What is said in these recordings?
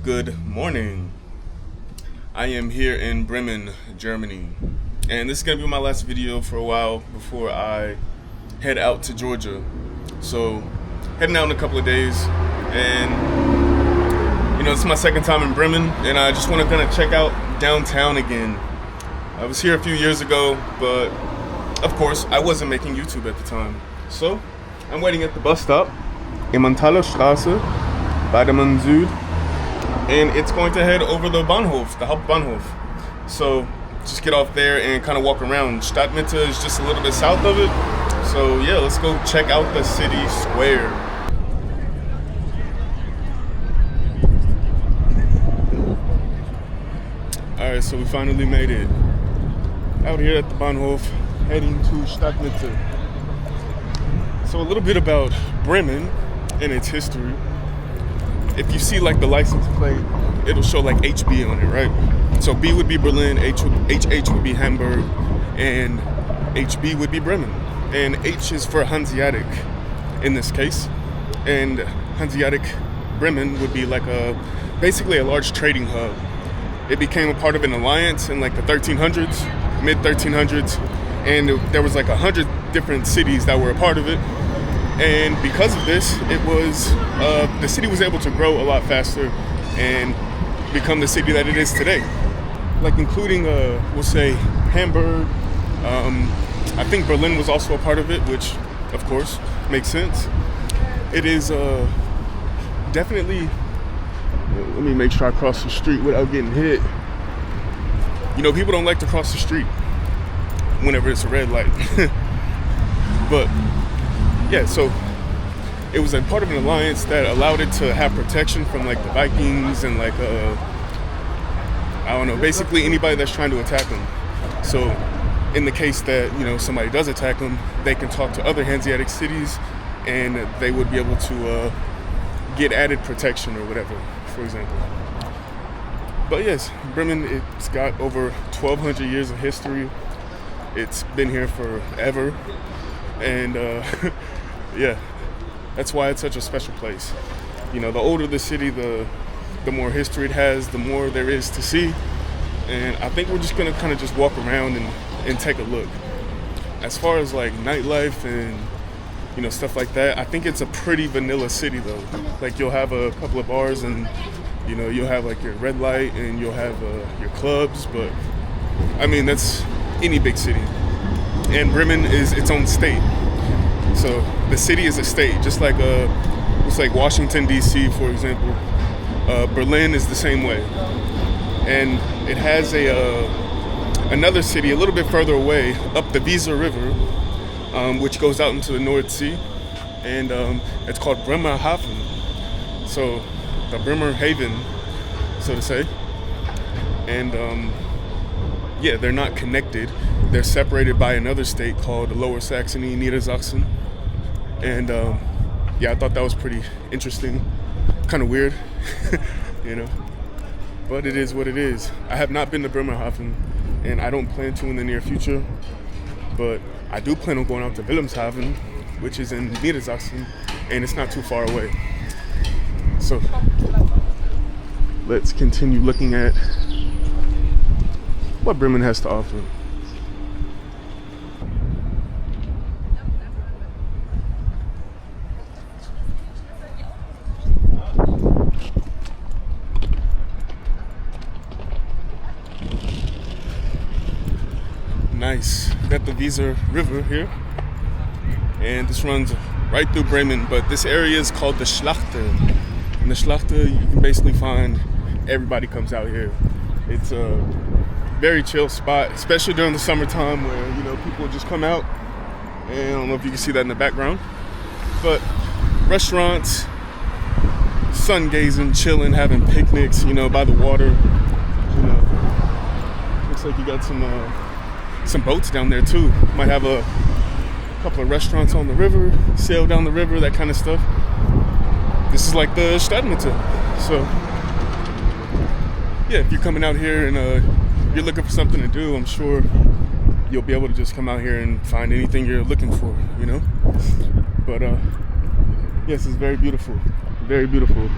Good morning. I am here in Bremen, Germany, and this is going to be my last video for a while before I head out to Georgia. So, heading out in a couple of days, and this is my second time in Bremen, and I just want to kind of check out downtown again. I was here a few years ago, but of course, I wasn't making YouTube at the time. So, I'm waiting at the bus stop, Emmentaler Straße, Bremen Süd, and it's going to head over the Bahnhof, the Hauptbahnhof. So, just get off there and kind of walk around. Stadtmitte is just a little bit south of it. So, yeah, let's go check out the city square. Alright, so we finally made it. Out here at the Bahnhof, heading to Stadtmitte. So a little bit about Bremen and its history. If you see like the license plate, it'll show like HB on it, right? So B would be Berlin, HH would be Hamburg, and HB would be Bremen. And H is for Hanseatic in this case. And Hanseatic Bremen would be like basically a large trading hub. It became a part of an alliance in like the 1300s, mid 1300s, and there was like 100 different cities that were a part of it. And because of this, it was the city was able to grow a lot faster and become the city that it is today. Like including, we'll say Hamburg. I think Berlin was also a part of it, which of course makes sense. It is definitely. Let me make sure I cross the street without getting hit. People don't like to cross the street whenever it's a red light. But yeah, so it was a part of an alliance that allowed it to have protection from like the Vikings and like basically anybody that's trying to attack them. So in the case that somebody does attack them, they can talk to other Hanseatic cities and they would be able to get added protection or whatever, for example. But yes, Bremen, it's got over 1,200 years of history. It's been here forever. And yeah, that's why it's such a special place. The older the city, the more history it has, the more there is to see. And I think we're just gonna kind of just walk around and take a look. As far as like nightlife and stuff like that, I think it's a pretty vanilla city though. Like you'll have a couple of bars and you'll have like your red light and you'll have your clubs, but I mean that's any big city. And Bremen is its own state. So the city is a state, just like it's like Washington D.C. for example. Berlin is the same way. And it has another city a little bit further away up the Weser River, which goes out into the North Sea, and it's called Bremerhaven. So the Bremer Haven, so to say. And yeah, they're not connected. They're separated by another state called Lower Saxony, Niedersachsen. And yeah, I thought that was pretty interesting, kind of weird, But it is what it is. I have not been to Bremerhaven, and I don't plan to in the near future. But I do plan on going out to Wilhelmshaven, which is in Niedersachsen, and it's not too far away. So let's continue looking at what Bremen has to offer. Nice. We got the Weser River here, and this runs right through Bremen, but this area is called the Schlachte. And the Schlachte, you can basically find everybody comes out here. It's a very chill spot, especially during the summertime where people just come out, and I don't know if you can see that in the background, but restaurants, sun gazing, chilling, having picnics, by the water. Looks like you got some boats down there too. Might have a couple of restaurants on the river, sail down the river, that kind of stuff. This is like the Stadtmitte. So yeah, if you're coming out here and you're looking for something to do, I'm sure you'll be able to just come out here and find anything you're looking for, But yes, it's very beautiful. Very beautiful.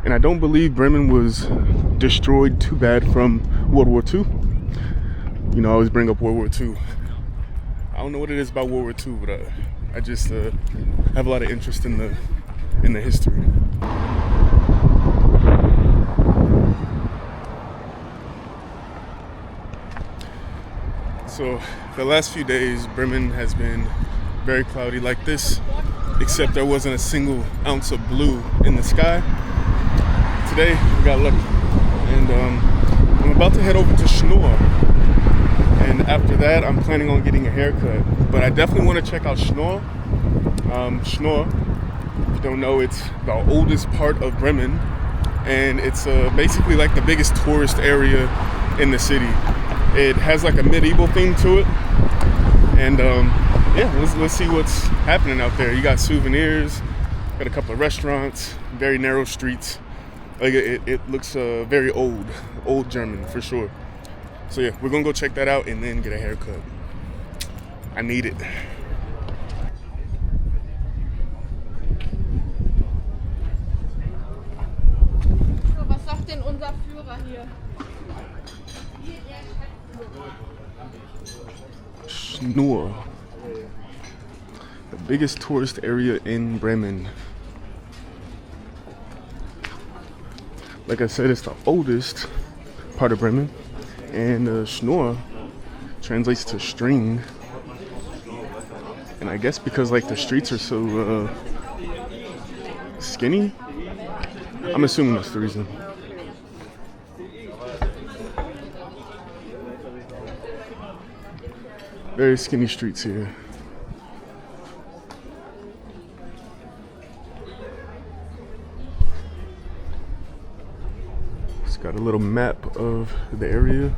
And I don't believe Bremen was destroyed too bad from World War II. You know, I always bring up World War II. I don't know what it is about World War II, but I just have a lot of interest in the history. So the last few days, Bremen has been very cloudy like this, except there wasn't a single ounce of blue in the sky. Today, we got lucky. And I'm about to head over to Stroll. And after that, I'm planning on getting a haircut. But I definitely want to check out Stroll. Stroll, if you don't know, it's the oldest part of Bremen. And it's basically like the biggest tourist area in the city. It has like a medieval theme to it. And yeah, let's see what's happening out there. You got souvenirs, got a couple of restaurants, very narrow streets. Like it looks very old German for sure. So yeah, we're gonna go check that out and then get a haircut. I need it. So, was sagt denn unser Führer hier? Stroll, the biggest tourist area in Bremen. Like I said, it's the oldest part of Bremen, and Stroll translates to string. And I guess because like the streets are so skinny, I'm assuming that's the reason. Very skinny streets here. It's got a little map of the area.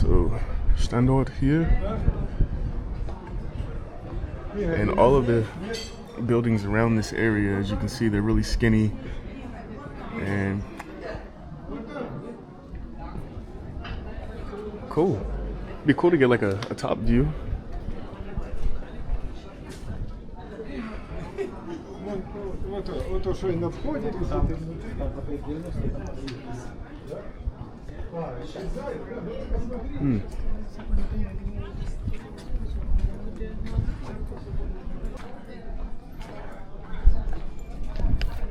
So, Standort here. And all of the buildings around this area, as you can see, they're really skinny. And cool. Be cool to get like a top view.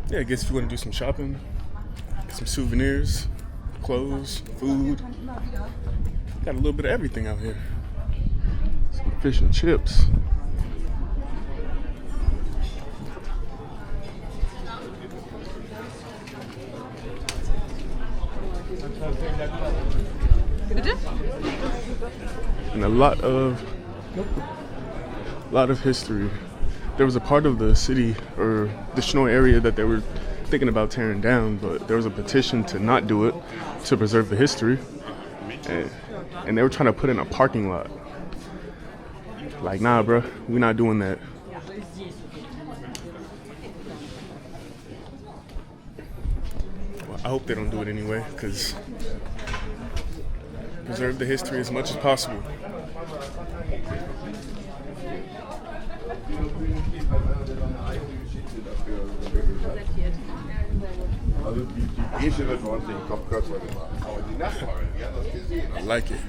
Yeah, I guess if you want to do some shopping, get some souvenirs, clothes, food. Got a little bit of everything out here. Some fish and chips. And a lot of history. There was a part of the city or the Stroll area that they were thinking about tearing down, but there was a petition to not do it to preserve the history. And they were trying to put in a parking lot. Like, nah, bro, we're not doing that. Well, I hope they don't do it anyway, because preserve the history as much as possible. I like it.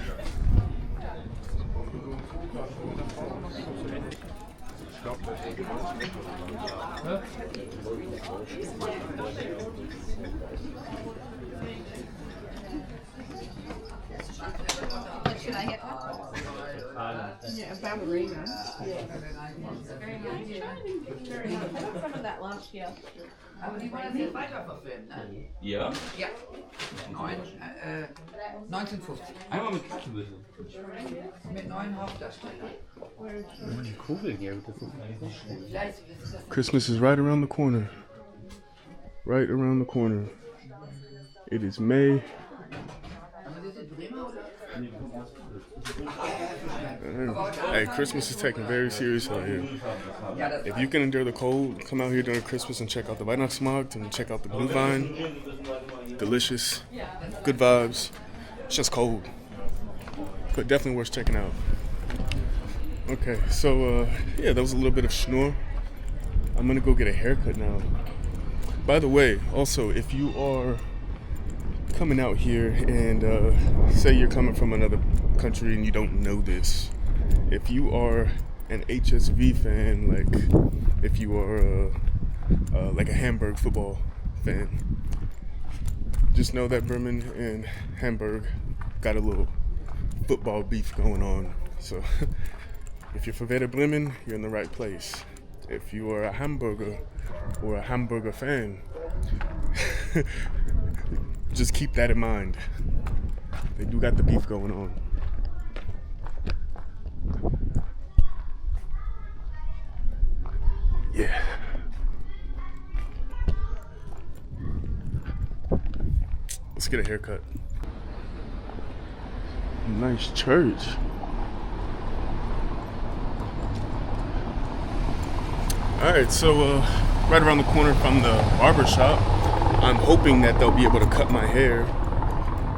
Yeah, ballerina. Some of that lunch here. Aber die wollen nicht weiter verfilmen, ne? Ja? Ja. 1950. Einmal mit Karte bitte. Mit 9 Hauptdarstellern. Die Kugel hier, das ist eigentlich nicht schlecht. Vielleicht ist das Christmas is right around the corner. Right around the corner. It is May. Aber das ist Bremer oder? Hey, Christmas is taken very seriously out here. If you can endure the cold, come out here during Christmas and check out the Weihnachtsmarkt and check out the Glühwein. Delicious, good vibes. It's just cold, but definitely worth checking out. Okay, so yeah, that was a little bit of Stroll. I'm gonna go get a haircut now. By the way, also, if you are coming out here and say you're coming from another country and you don't know this, if you are an HSV fan, like if you are like a Hamburg football fan, just know that Bremen and Hamburg got a little football beef going on. So if you're from Werder Bremen, you're in the right place. If you are a Hamburger or a Hamburger fan, just keep that in mind. They do got the beef going on. Yeah. Let's get a haircut. Nice church. Alright, so right around the corner from the barber shop, I'm hoping that they'll be able to cut my hair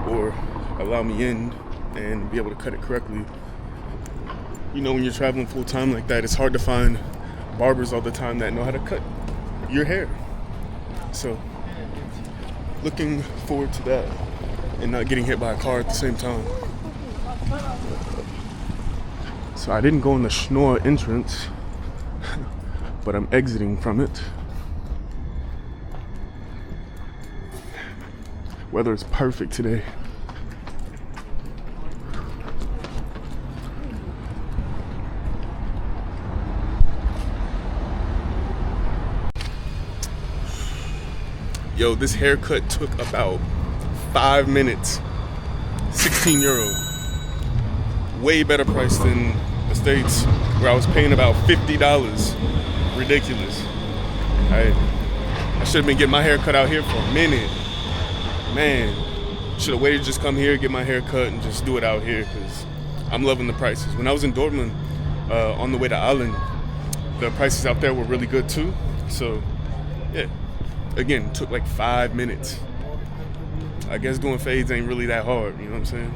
or allow me in and be able to cut it correctly. You know, when you're traveling full time like that, it's hard to find barbers all the time that know how to cut your hair. So, looking forward to that and not getting hit by a car at the same time. So I didn't go in the Stroll entrance, but I'm exiting from it. Weather is perfect today. Yo, this haircut took about 5 minutes. 16 euro. Way better price than the States, where I was paying about $50. Ridiculous. I should have been getting my hair cut out here for a minute. Man, should have waited to just come here, get my hair cut, and just do it out here, because I'm loving the prices. When I was in Dortmund, on the way to Aalen, the prices out there were really good too. So, yeah. Again, took like 5 minutes. I guess going fades ain't really that hard, you know what I'm saying?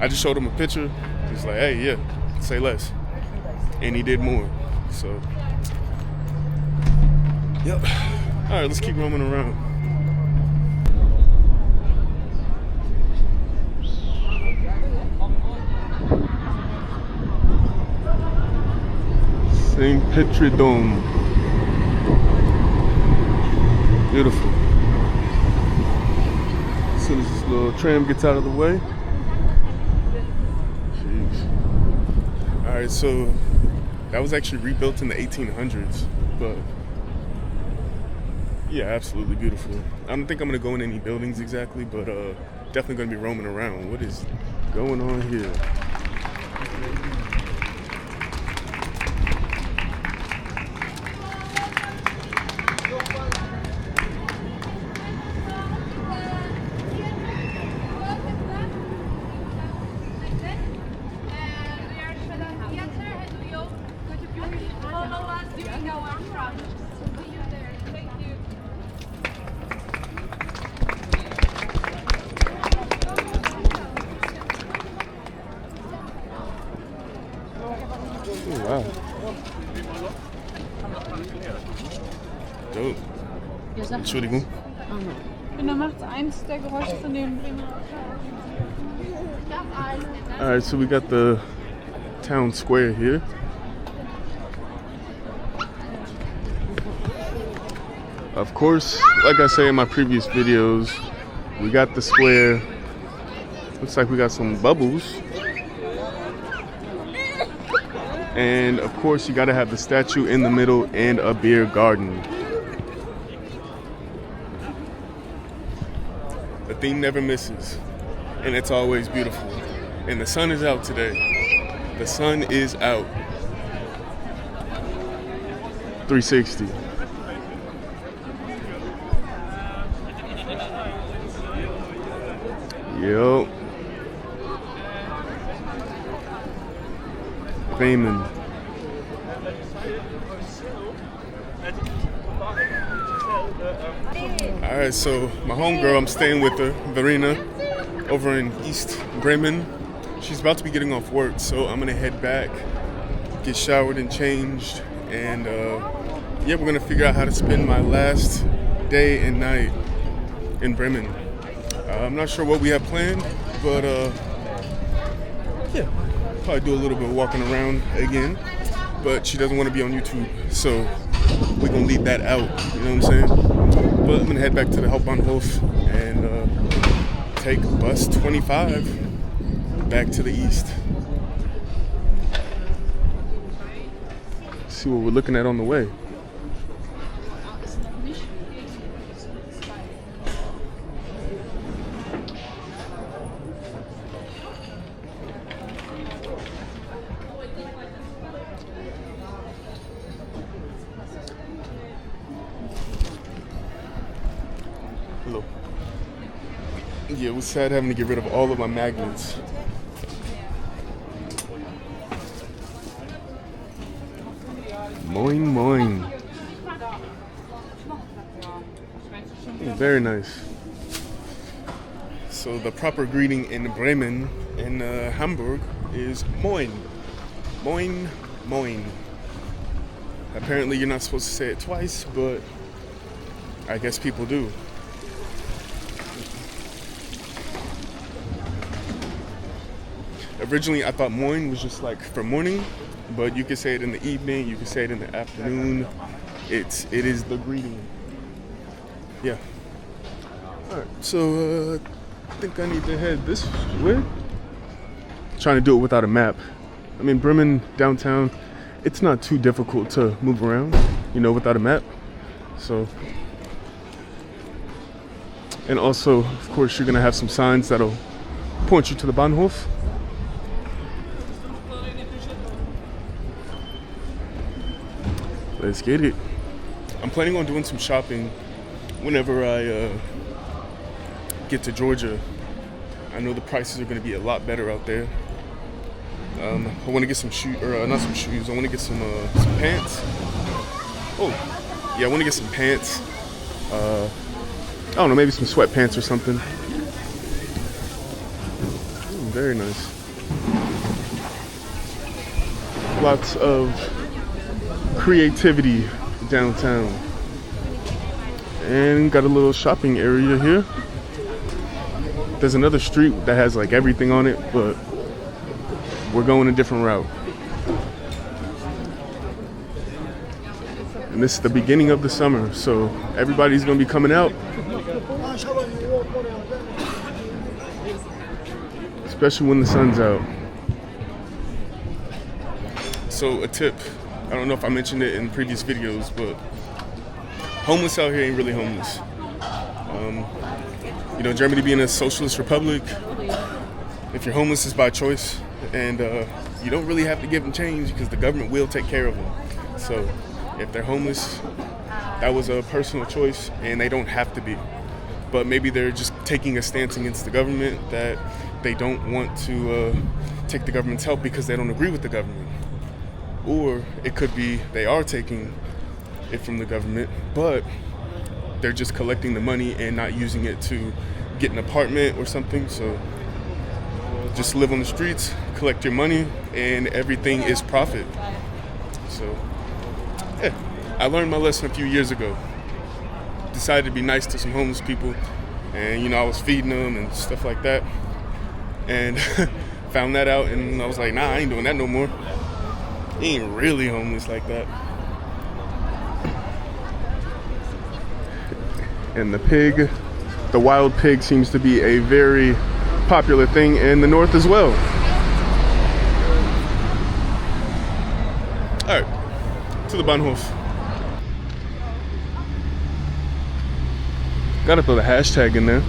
I just showed him a picture. He's like, hey, yeah, say less. And he did more, so. Yep. All right, let's keep roaming around. St. Petri Dome. Beautiful. As soon as this little tram gets out of the way. Jeez. Alright, so that was actually rebuilt in the 1800s, but yeah, absolutely beautiful. I don't think I'm gonna go in any buildings exactly, but definitely gonna be roaming around. What is going on here? Oh, wow. Dope. Entschuldigung. Und dann macht eins der Geräusche von dem Bremer. Alright, so we got the town square here. Of course, like I say in my previous videos, we got the square. Looks like we got some bubbles. And of course, you gotta have the statue in the middle and a beer garden. The theme never misses, and it's always beautiful. And the sun is out today. The sun is out. 360. Yo. Bremen. Alright, so my homegirl, I'm staying with her, Verena, over in East Bremen. She's about to be getting off work, so I'm gonna head back, get showered and changed, and yeah, we're gonna figure out how to spend my last day and night in Bremen. I'm not sure what we have planned, but yeah, probably do a little bit of walking around again. But she doesn't want to be on YouTube, so we're gonna leave that out. You know what I'm saying? But I'm gonna head back to the Hauptbahnhof and take bus 25 back to the east. See what we're looking at on the way. Hello. Yeah, it was sad having to get rid of all of my magnets. Moin moin. Very nice. So the proper greeting in Bremen and Hamburg is moin. Moin moin. Apparently you're not supposed to say it twice, but I guess people do. Originally I thought moin was just like for morning, but you can say it in the evening, you can say it in the afternoon. It is the greeting. Yeah. Alright, so I think I need to head this way. Trying to do it without a map. I mean, Bremen downtown, it's not too difficult to move around, you know, without a map. So, and also, of course, you're gonna have some signs that'll point you to the Bahnhof. Let's get it. I'm planning on doing some shopping whenever I get to Georgia. I know the prices are going to be a lot better out there. I want to get some shoes, or not some shoes. I want to get some pants. Oh, yeah, I want to get some pants. I don't know, maybe some sweatpants or something. Very nice. Lots of creativity downtown. And got a little shopping area here. There's another street that has like everything on it, but we're going a different route. And this is the beginning of the summer, so everybody's gonna be coming out. Especially when the sun's out. So a tip, I don't know if I mentioned it in previous videos, but homeless out here ain't really homeless. You know, Germany being a socialist republic, if you're homeless, it's by choice, and you don't really have to give them change because the government will take care of them. So if they're homeless, that was a personal choice, and they don't have to be. But maybe they're just taking a stance against the government that they don't want to take the government's help because they don't agree with the government. Or it could be they are taking it from the government, but they're just collecting the money and not using it to get an apartment or something. So just live on the streets, collect your money, and everything is profit. So yeah, I learned my lesson a few years ago. Decided to be nice to some homeless people, and you know, I was feeding them and stuff like that, and found that out, and I was like, nah, I ain't doing that no more. He ain't really homeless like that. And the wild pig seems to be a very popular thing in the north as well. All right, to the Bahnhof. Gotta throw the hashtag in there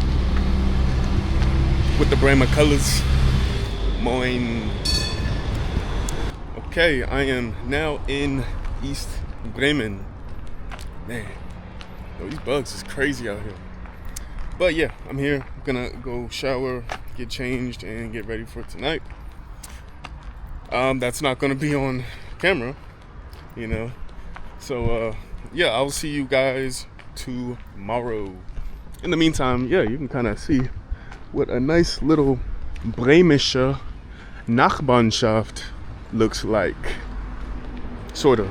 with the Bremen colors. Moin. Okay, I am now in East Bremen. Man, these bugs is crazy out here. But yeah, I'm here. I'm gonna go shower, get changed, and get ready for tonight. That's not gonna be on camera, you know. So yeah, I'll see you guys tomorrow. In the meantime, yeah, you can kind of see what a nice little Bremische Nachbarschaft looks like. Sort of.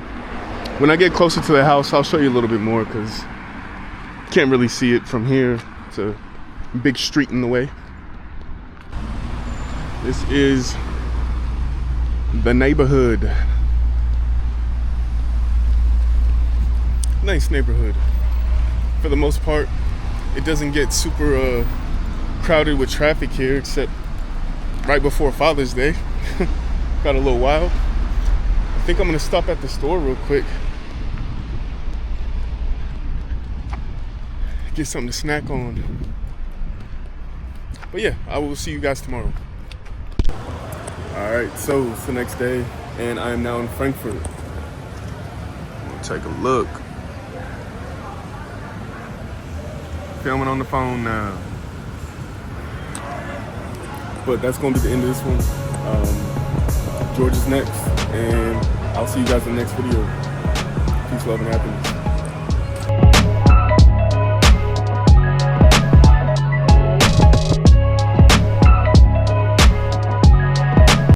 When I get closer to the house, I'll show you a little bit more, because Can't really see it from here. It's a big street in the way. This is the neighborhood. Nice neighborhood. For the most part, it doesn't get super crowded with traffic here, except right before Father's Day. Got a little wild. I think I'm gonna stop at the store real quick. Get something to snack on. But yeah, I will see you guys tomorrow. Alright, so it's the next day and I am now in Frankfurt. I'm gonna take a look. Filming on the phone now. But that's gonna be the end of this one. George is next, and I'll see you guys in the next video. Peace, love, and happiness.